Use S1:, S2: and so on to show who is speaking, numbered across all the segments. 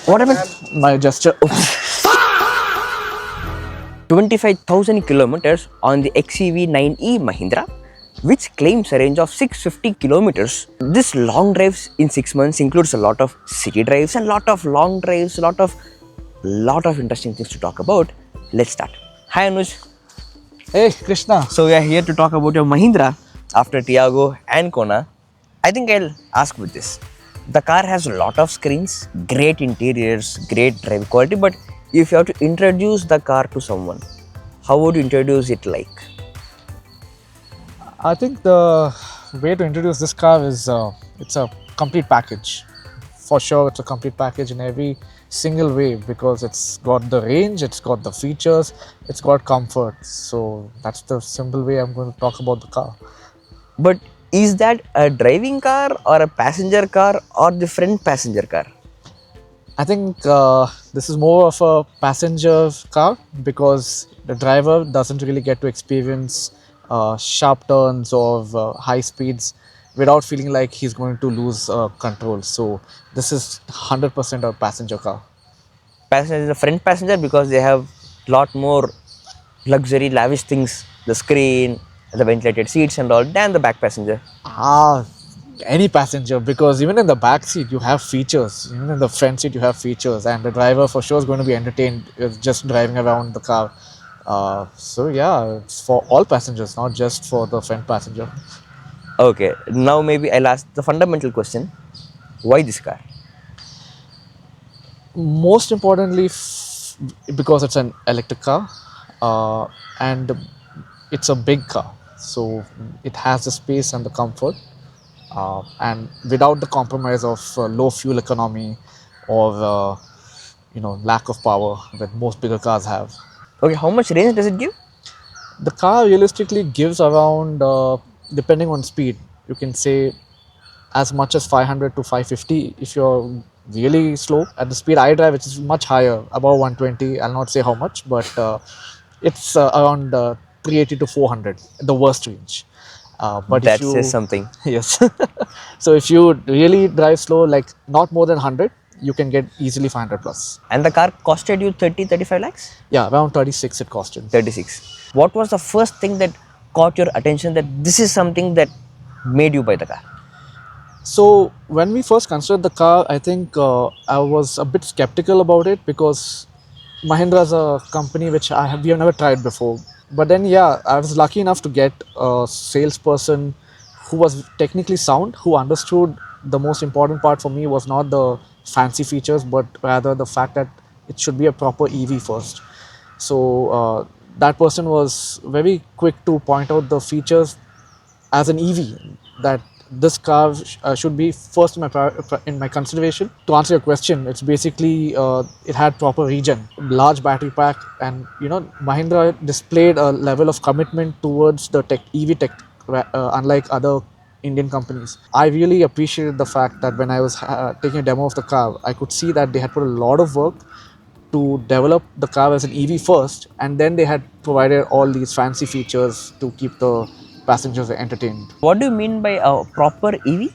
S1: What happened?
S2: My gesture. Oops.
S1: 25,000 kilometers on the XEV 9E Mahindra, which claims a range of 650 kilometers. This long drives in 6 months includes a lot of city drives and lot of long drives, lot of interesting things to talk about. Let's start. Hi Anuj.
S2: Hey, Krishna.
S1: So we are here to talk about your Mahindra after Tiago and Kona. I think I'll ask with this. The car has a lot of screens, great interiors, great drive quality, but if you have to introduce the car to someone, how would you introduce it like?
S2: I think the way to introduce this car is it's a complete package. For sure, it's a complete package in every single way because it's got the range, it's got the features, it's got comfort. So that's the simple way I'm going to talk about the car.
S1: But is that a driving car or a passenger car or the front passenger car?
S2: I think this is more of a passenger car because the driver doesn't really get to experience sharp turns or high speeds without feeling like he's going to lose control. So this is 100% a passenger car.
S1: Passenger is a front passenger because they have lot more luxury, lavish things, the screen, the ventilated seats and all, than the back passenger.
S2: Ah, any passenger because even in the back seat you have features, even in the front seat you have features, and the driver for sure is going to be entertained with just driving around the car. So yeah, it's for all passengers, not just for the front passenger.
S1: Okay, now maybe I'll ask the fundamental question. Why this car?
S2: Most importantly, because it's an electric car, and it's a big car, so it has the space and the comfort, and without the compromise of low fuel economy or lack of power that most bigger cars have.
S1: Okay, how much range does it give?
S2: The car realistically gives around, depending on speed, you can say as much as 500 to 550 if you're really slow. At the speed I drive, which is much higher, above 120, I'll not say how much, but it's around 380 to 400, the worst range. But if
S1: That says
S2: you,
S1: something.
S2: yes, so if you really drive slow, like not more than 100, you can get easily 500 plus.
S1: And the car costed you 35 lakhs?
S2: Yeah, around 36 it costed.
S1: 36. What was the first thing that caught your attention that this is something that made you buy the car?
S2: So when we first considered the car, I think I was a bit skeptical about it because Mahindra is a company which we have never tried before. But then yeah, I was lucky enough to get a salesperson who was technically sound, who understood the most important part for me was not the fancy features, but rather the fact that it should be a proper EV first. So that person was very quick to point out the features as an EV that this car should be first in my consideration. To answer your question, it's basically it had proper regen, large battery pack, and Mahindra displayed a level of commitment towards the EV tech, unlike other Indian companies. I really appreciated the fact that when I was taking a demo of the car, I could see that they had put a lot of work to develop the car as an EV first, and then they had provided all these fancy features to keep the passengers entertained.
S1: What do you mean by a proper EV?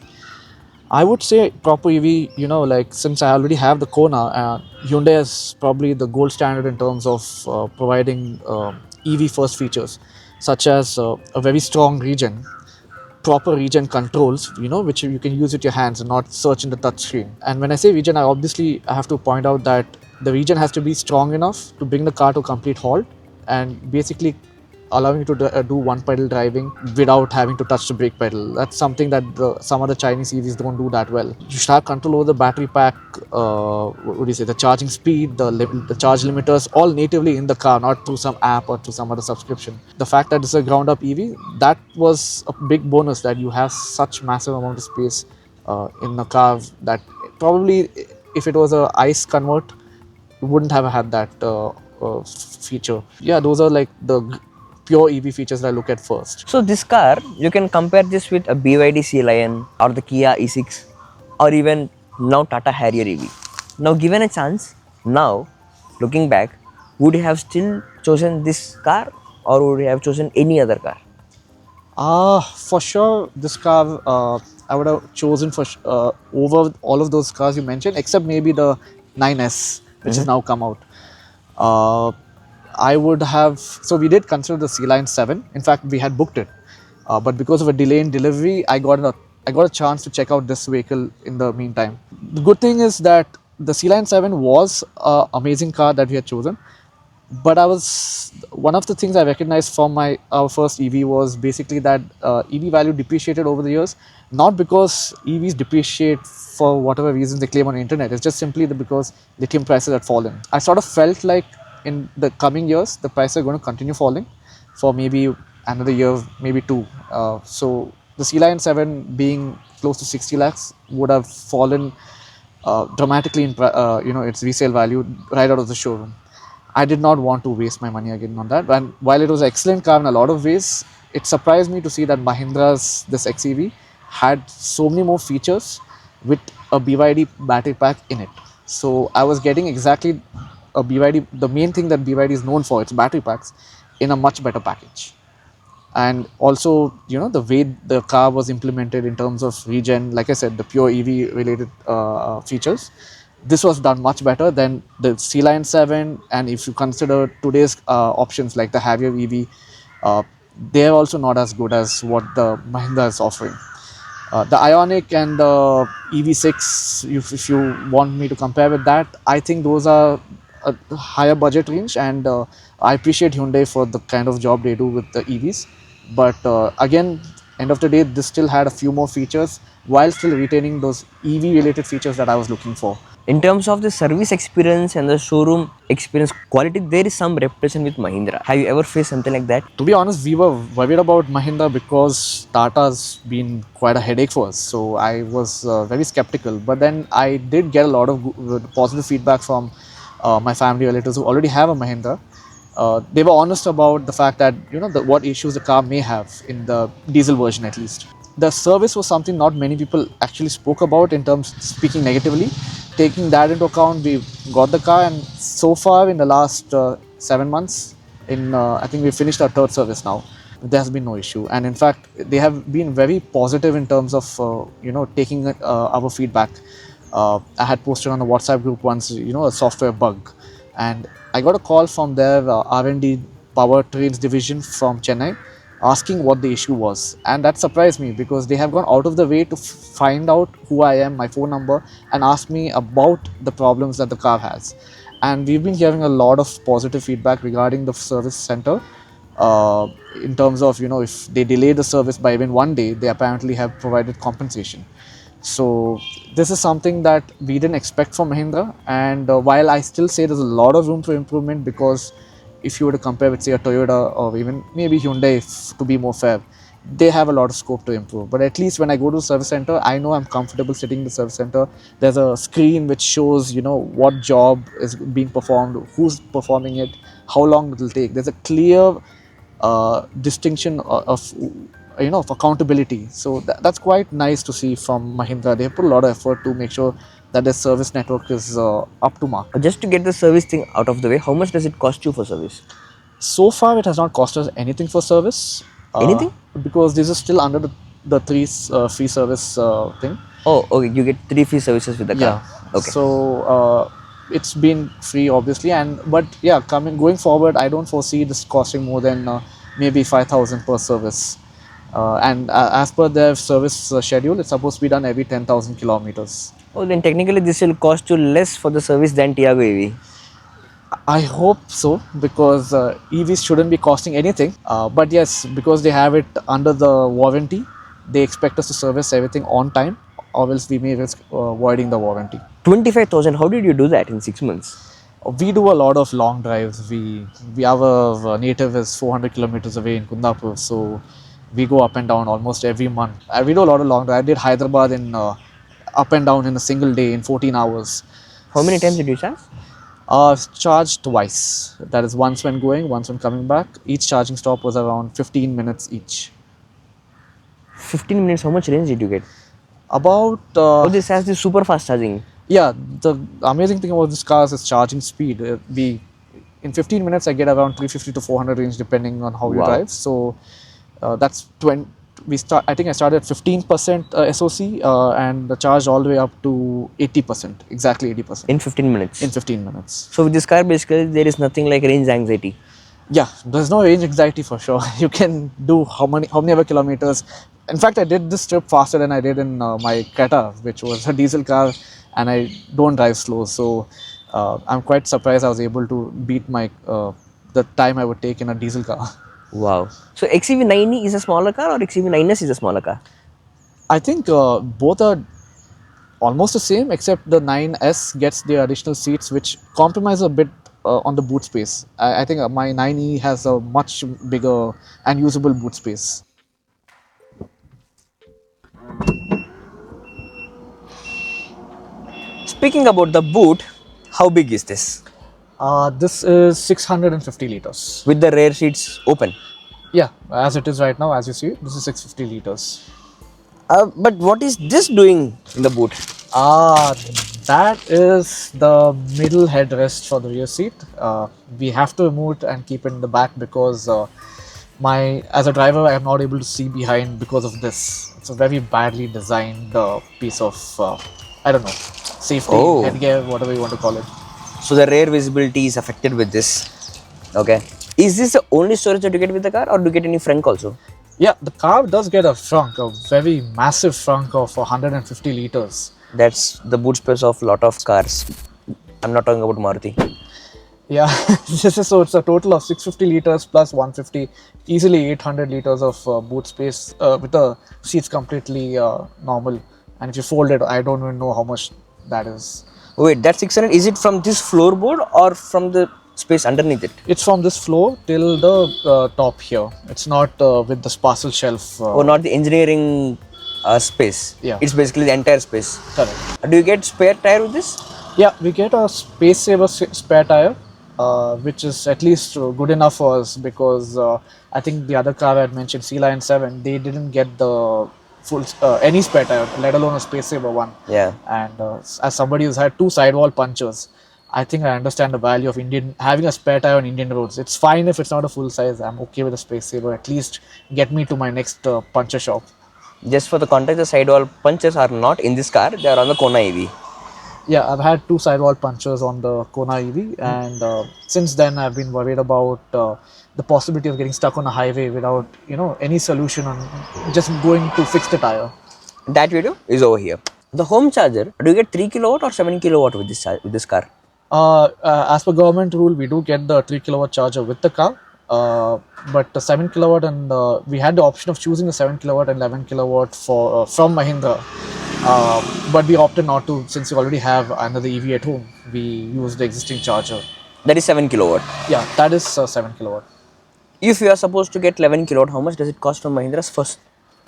S2: I would say proper EV, like since I already have the Kona, Hyundai is probably the gold standard in terms of providing EV first features, such as a very strong regen, proper regen controls, which you can use with your hands and not search in the touch screen. And when I say regen, I have to point out that the regen has to be strong enough to bring the car to a complete halt and basically allowing you to do one pedal driving without having to touch the brake pedal. That's something that some other Chinese EVs don't do that well. You should have control over the battery pack, what do you say, the charging speed, the charge limiters, all natively in the car, not through some app or through some other subscription. The fact that it's a ground up EV, that was a big bonus, that you have such massive amount of space in a car that probably if it was a ICE convert, you wouldn't have had that feature. Yeah, those are like the pure EV features that I look at first.
S1: So this car, you can compare this with a BYD Sea Lion or the Kia E6 or even now Tata Harrier EV. Now given a chance, now looking back, would you have still chosen this car or would you have chosen any other car?
S2: For sure, this car I would have chosen for over all of those cars you mentioned, except maybe the 9S, which has now come out. Uh, I would have. So we did consider the C Line 7. In fact, we had booked it, but because of a delay in delivery, I got a chance to check out this vehicle in the meantime. The good thing is that the C Line 7 was an amazing car that we had chosen, but I was one of the things I recognized from my our first EV was basically that EV value depreciated over the years, not because EVs depreciate for whatever reasons they claim on the internet. It's just simply that because lithium prices had fallen. I sort of felt like in the coming years the prices are going to continue falling for maybe another year, maybe two. So the C Line 7 being close to 60 lakhs would have fallen dramatically in its resale value right out of the showroom. I did not want to waste my money again on that. And while it was an excellent car in a lot of ways, it surprised me to see that Mahindra's this XEV had so many more features with a BYD battery pack in it. So I was getting exactly a BYD, the main thing that BYD is known for, its battery packs, in a much better package. And also, the way the car was implemented in terms of regen, like I said, the pure EV related features, this was done much better than the C Line 7. And if you consider today's options like the Harrier EV, uh, they're also not as good as what the Mahindra is offering. The Ionic and the EV6, if you want me to compare with that, I think those are a higher budget range, and I appreciate Hyundai for the kind of job they do with the EVs. But again, end of the day, this still had a few more features while still retaining those EV related features that I was looking for.
S1: In terms of the service experience and the showroom experience quality, there is some reputation with Mahindra. Have you ever faced something like that?
S2: To be honest, we were worried about Mahindra because Tata's been quite a headache for us. So I was very skeptical. But then I did get a lot of positive feedback from my family relatives who already have a Mahindra. They were honest about the fact that what issues the car may have in the diesel version at least. The service was something not many people actually spoke about in terms speaking negatively. Taking that into account, we got the car, and so far in the last 7 months, I think we finished our third service now. There has been no issue, and in fact, they have been very positive in terms of taking our feedback. I had posted on a WhatsApp group once, a software bug, and I got a call from their R&D powertrains division from Chennai asking what the issue was, and that surprised me because they have gone out of the way to find out who I am, my phone number, and ask me about the problems that the car has. And we've been hearing a lot of positive feedback regarding the service center, uh, in terms of if they delay the service by even one day, they apparently have provided compensation. So this is something that we didn't expect from Mahindra, and while I still say there's a lot of room for improvement, because if you were to compare with say a Toyota or even maybe Hyundai, to be more fair, they have a lot of scope to improve. But at least when I go to the service center, I know I'm comfortable sitting in the service center. There's a screen which shows what job is being performed, who's performing it, how long it will take. There's a clear distinction of of accountability. So that's quite nice to see from Mahindra. They put a lot of effort to make sure that their service network is up to mark.
S1: Just to get the service thing out of the way, how much does it cost you for service?
S2: So far, it has not cost us anything for service,
S1: Anything?
S2: because this is still under the three free service thing.
S1: Oh, okay. You get 3 free services with the car.
S2: Yeah.
S1: Okay.
S2: So it's been free, obviously, but yeah, going forward, I don't foresee this costing more than maybe 5,000 per service. And as per their service schedule, it's supposed to be done every 10,000 kilometers.
S1: Oh, then technically this will cost you less for the service than Tiago EV.
S2: I hope so, because EVs shouldn't be costing anything. But yes, because they have it under the warranty, they expect us to service everything on time, or else we may risk voiding the warranty.
S1: 25,000. How did you do that in 6 months?
S2: We do a lot of long drives. We our native is 400 kilometers away in Kundapur, so we go up and down almost every month. We do a lot of long drive. I did Hyderabad in up and down in a single day in 14 hours.
S1: How many times did you charge?
S2: Charged twice. That is once when going, once when coming back. Each charging stop was around 15 minutes each.
S1: 15 minutes. How much range did you get?
S2: About
S1: Oh, this has this super fast charging.
S2: yeah. The amazing thing about this car is its charging speed. We in 15 minutes I get around 350 to 400 range depending on how you
S1: Wow.
S2: drive. So that's 20, I think I started at 15% SOC and charged all the way up to 80%, exactly 80%
S1: In 15 minutes.
S2: in 15 minutes.
S1: So with this car, basically, there is nothing like range anxiety.
S2: Yeah, there's no range anxiety for sure. You can do how many ever kilometers. In fact, I did this trip faster than I did in my Creta, which was a diesel car, and I don't drive slow. So I'm quite surprised I was able to beat my the time I would take in a diesel car.
S1: Wow. So XEV 9e is a smaller car or XEV 9s is a smaller car?
S2: I think both are almost the same, except the 9S gets the additional seats, which compromise a bit on the boot space. I think my 9E has a much bigger and usable boot space.
S1: Speaking about the boot, how big is this?
S2: This is 650 liters.
S1: With the rear seats open.
S2: Yeah, as it is right now, as you see, this is 650 liters.
S1: But what is this doing in the boot?
S2: That is the middle headrest for the rear seat. We have to remove it and keep it in the back because as a driver, I am not able to see behind because of this. It's a very badly designed piece of, I don't know, safety,
S1: Oh.
S2: headgear, whatever you want to call it.
S1: So the rear visibility is affected with this. Okay. Is this the only storage that you get with the car or do you get any frunk also?
S2: Yeah, the car does get a frunk, a very massive frunk of 150 liters.
S1: That's the boot space of lot of cars. I'm not talking about Maruti.
S2: Yeah, so it's a total of 650 liters plus 150, easily 800 liters of boot space with the seats completely normal. And if you fold it, I don't even know how much that is.
S1: Wait, that 600, is it from this floorboard or from the space underneath it?
S2: It's from this floor till the top here. It's not with the parcel shelf.
S1: Or not the engineering space?
S2: Yeah.
S1: It's basically the entire space.
S2: Correct.
S1: Do you get spare tire with this?
S2: Yeah, we get a space saver spare tire, which is at least good enough for us because I think the other car I had mentioned, C-Line 7, they didn't get the full any spare tire, let alone a space saver one.
S1: Yeah.
S2: And as somebody who's had 2 sidewall punctures, I think I understand the value of having a spare tire on Indian roads. It's fine if it's not a full size. I'm okay with a space saver. At least get me to my next puncture shop.
S1: Just for the context, the sidewall punches are not in this car, they are on the Kona EV.
S2: Yeah, I've had 2 sidewall punctures on the Kona EV, and since then I've been worried about the possibility of getting stuck on a highway without any solution on just going to fix the tire.
S1: That video is over here. The home charger, do you get 3 kilowatt or 7 kilowatt with this car?
S2: As per government rule, we do get the 3 kilowatt charger with the car, but the 7 kilowatt and we had the option of choosing the 7 kilowatt and 11 kilowatt from Mahindra, but we opted not to since we already have another EV at home. We use the existing charger.
S1: That is 7 kilowatt.
S2: Yeah, that is 7 kilowatt.
S1: If you are supposed to get 11 kilowatt, how much does it cost from Mahindra's first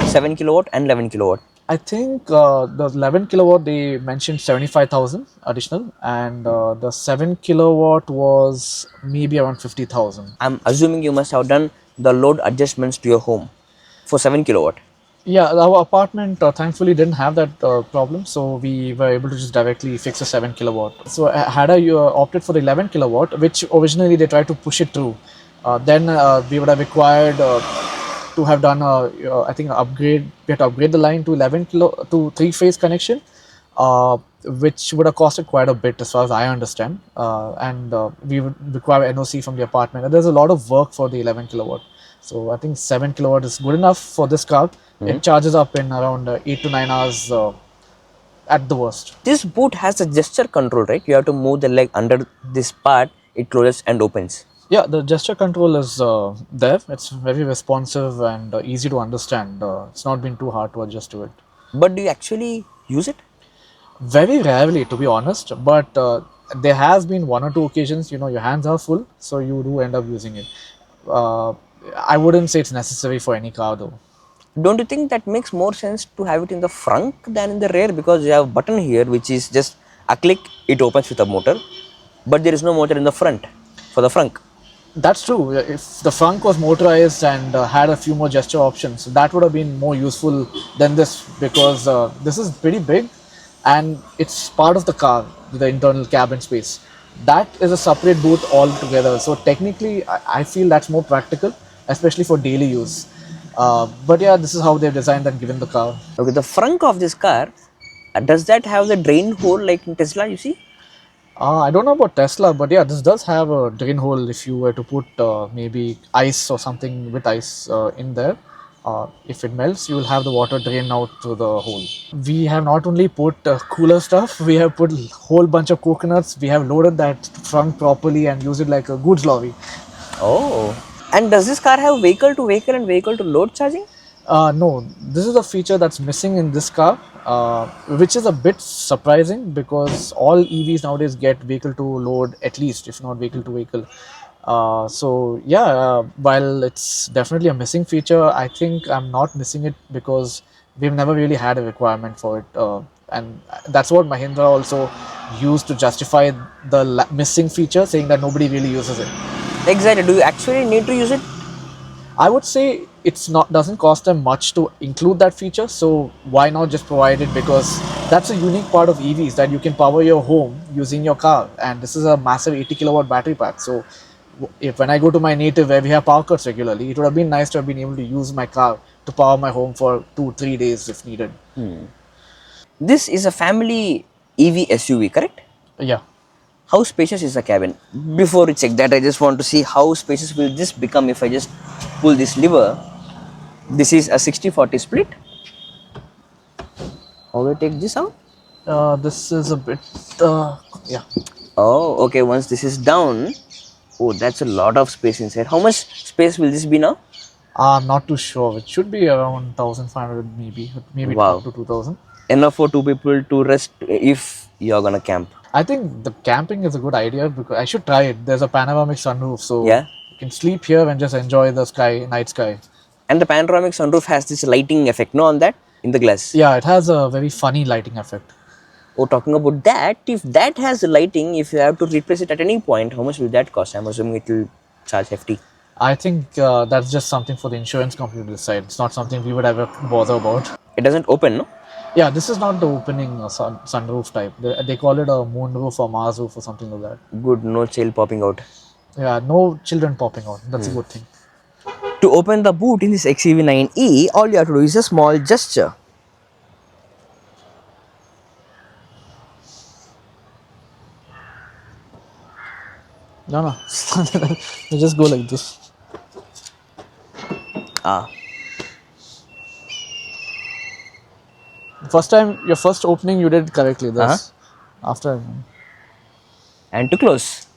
S1: 7 kilowatt and 11 kilowatt?
S2: I think the 11 kilowatt they mentioned 75,000 additional, and the 7 kilowatt was maybe around 50,000.
S1: I'm assuming you must have done the load adjustments to your home for 7 kilowatt.
S2: Yeah, our apartment thankfully didn't have that problem, so we were able to just directly fix a 7 kilowatt. So had I opted for the 11 kilowatt, which originally they tried to push it through, then we would have required to have done I think upgrade. We had to upgrade the line to 11 kilo to 3-phase connection, which would have costed quite a bit as far as I understand, and we would require NOC from the apartment. And there's a lot of work for the 11 kilowatt. So I think 7 kilowatt is good enough for this car. It charges up in around 8 to 9 hours at the worst.
S1: This boot has a gesture control, right? You have to move the leg under this part, it closes and opens.
S2: Yeah, the gesture control is there. It's very responsive and easy to understand. It's not been too hard to adjust to it.
S1: But do you actually use it?
S2: Very rarely, to be honest, but there has been 1 or 2 occasions, your hands are full, so you do end up using it. I wouldn't say it's necessary for any car though.
S1: Don't you think that makes more sense to have it in the front than in the rear, because you have a button here which is just a click, it opens with a motor, but there is no motor in the front for the frunk.
S2: That's true. If the Frunk was motorized and had a few more gesture options, that would have been more useful than this, because this is pretty big and it's part of the car, the internal cabin space. That is a separate booth altogether. So technically, I feel that's more practical, especially for daily use. But yeah, this is how they've designed and given the car.
S1: Okay, the frunk of this car, does that have the drain hole like in Tesla, you see?
S2: I don't know about Tesla, but yeah, this does have a drain hole if you were to put maybe ice or something with ice in there. If it melts, you will have the water drain out through the hole. We have not only put cooler stuff, we have put a whole bunch of coconuts. We have loaded that trunk properly and used it like a goods lorry.
S1: Oh. And does this car have vehicle to vehicle and vehicle to load charging?
S2: No, this is a feature that's missing in this car, which is a bit surprising because all EVs nowadays get vehicle to load at least, if not vehicle to vehicle. So yeah, while it's definitely a missing feature, I think I'm not missing it because we've never really had a requirement for it, and that's what Mahindra also used to justify the missing feature, saying that nobody really uses it.
S1: Exactly. Do you actually need to use it?
S2: I would say it's not doesn't cost them much to include that feature, so why not just provide it? Because that's a unique part of EVs that you can power your home using your car, and this is a massive 80 kilowatt battery pack. So if when I go to my native where we have power cuts regularly, it would have been nice to have been able to use my car to power my home for 2-3 days if needed.
S1: This is a family EV SUV, correct?
S2: Yeah.
S1: How spacious is the cabin? Before we check that, I just want to see how spacious will this become if I just pull this lever. This is a 60-40 split. How do I take this out?
S2: This is a bit. Yeah.
S1: Oh, okay. Once this is down, oh, that's a lot of space inside. How much space will this be now?
S2: I'm not too sure. It should be around 1,500 maybe up
S1: Wow.
S2: to 2,000.
S1: Enough for two people to rest if you're gonna camp.
S2: I think the camping is a good idea because I should try it. There's a panoramic sunroof, so
S1: Yeah.
S2: you can sleep here and just enjoy the sky, night sky.
S1: And the panoramic sunroof has this lighting effect, no, on that in the glass.
S2: Yeah, it has a very funny lighting effect.
S1: Oh, talking about that, if that has lighting, if you have to replace it at any point, how much will that cost? I'm assuming it will charge hefty.
S2: I think that's just something for the insurance company to decide. It's not something we would ever bother about.
S1: It doesn't open, no?
S2: Yeah, this is not the opening sunroof type. They call it a moon roof or Mars roof or something like that.
S1: Good, no child popping out.
S2: Yeah, no children popping out. That's a good thing.
S1: To open the boot in this XEV 9e, all you have to do is a small gesture.
S2: No, no. You just go like this.
S1: Ah,
S2: First time, your first opening, you did correctly. This after.
S1: and to close.